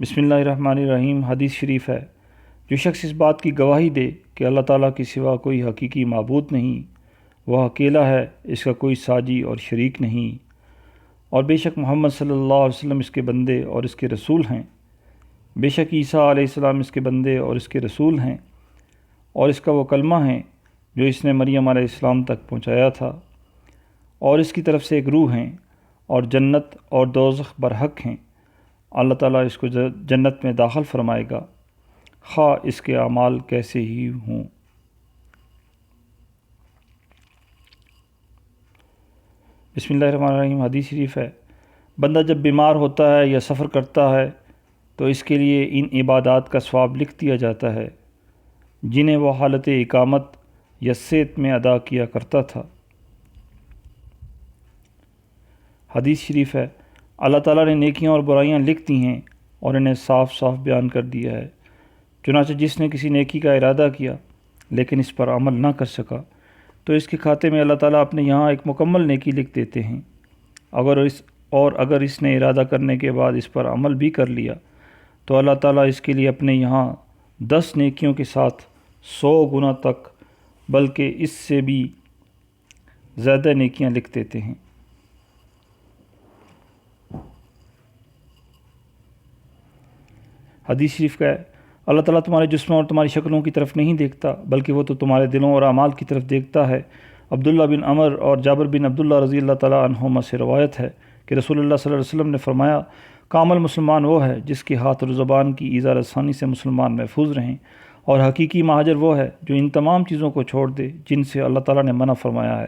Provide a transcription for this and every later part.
بسم اللہ الرحمن الرحیم۔ حدیث شریف ہے، جو شخص اس بات کی گواہی دے کہ اللہ تعالیٰ کے سوا کوئی حقیقی معبود نہیں، وہ اکیلا ہے، اس کا کوئی ساجی اور شریک نہیں، اور بے شک محمد صلی اللہ علیہ وسلم اس کے بندے اور اس کے رسول ہیں۔ بے شک عیسیٰ علیہ السلام اس کے بندے اور اس کے رسول ہیں، اور اس کا وہ کلمہ ہے جو اس نے مریم علیہ السلام تک پہنچایا تھا، اور اس کی طرف سے ایک روح ہیں، اور جنت اور دوزخ برحق ہیں۔ اللہ تعالیٰ اس کو جنت میں داخل فرمائے گا، خواہ اس کے اعمال کیسے ہی ہوں۔ بسم اللہ الرحمن الرحیم۔ حدیث شریف ہے، بندہ جب بیمار ہوتا ہے یا سفر کرتا ہے تو اس کے لیے ان عبادات کا ثواب لکھ دیا جاتا ہے جنہیں وہ حالت اقامت یا صحت میں ادا کیا کرتا تھا۔ حدیث شریف ہے، اللہ تعالیٰ نے نیکیاں اور برائیاں لکھ دی ہیں اور انہیں صاف صاف بیان کر دیا ہے۔ چنانچہ جس نے کسی نیکی کا ارادہ کیا لیکن اس پر عمل نہ کر سکا تو اس کے کھاتے میں اللہ تعالیٰ اپنے یہاں ایک مکمل نیکی لکھ دیتے ہیں۔ اگر اس نے ارادہ کرنے کے بعد اس پر عمل بھی کر لیا تو اللہ تعالیٰ اس کے لیے اپنے یہاں 10 نیکیوں کے ساتھ 100 گنا تک بلکہ اس سے بھی زیادہ نیکیاں لکھ دیتے ہیں۔ حدیث شریف کا ہے، اللہ تعالیٰ تمہارے جسموں اور تمہاری شکلوں کی طرف نہیں دیکھتا بلکہ وہ تو تمہارے دلوں اور اعمال کی طرف دیکھتا ہے۔ عبداللہ بن عمر اور جابر بن عبداللہ رضی اللہ تعالیٰ عنہما سے روایت ہے کہ رسول اللہ صلی اللہ علیہ وسلم نے فرمایا، کامل مسلمان وہ ہے جس کے ہاتھ اور زبان کی ایذا رسانی سے مسلمان محفوظ رہیں، اور حقیقی مہاجر وہ ہے جو ان تمام چیزوں کو چھوڑ دے جن سے اللہ تعالیٰ نے منع فرمایا ہے۔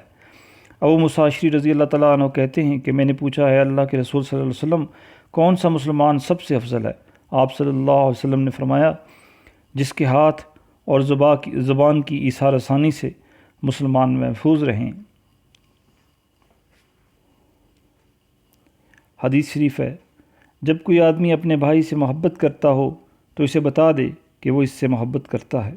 ابو موسیٰ اشعری رضی اللہ تعالیٰ عنہ کہتے ہیں کہ میں نے پوچھا ہے اللہ کے رسول صلی اللہ علیہ وسلم، کون سا مسلمان سب سے افضل ہے؟ آپ صلی اللہ علیہ وسلم نے فرمایا، جس کے ہاتھ اور زبان کی ایذا رسانی سے مسلمان محفوظ رہیں۔ حدیث شریف ہے، جب کوئی آدمی اپنے بھائی سے محبت کرتا ہو تو اسے بتا دے کہ وہ اس سے محبت کرتا ہے۔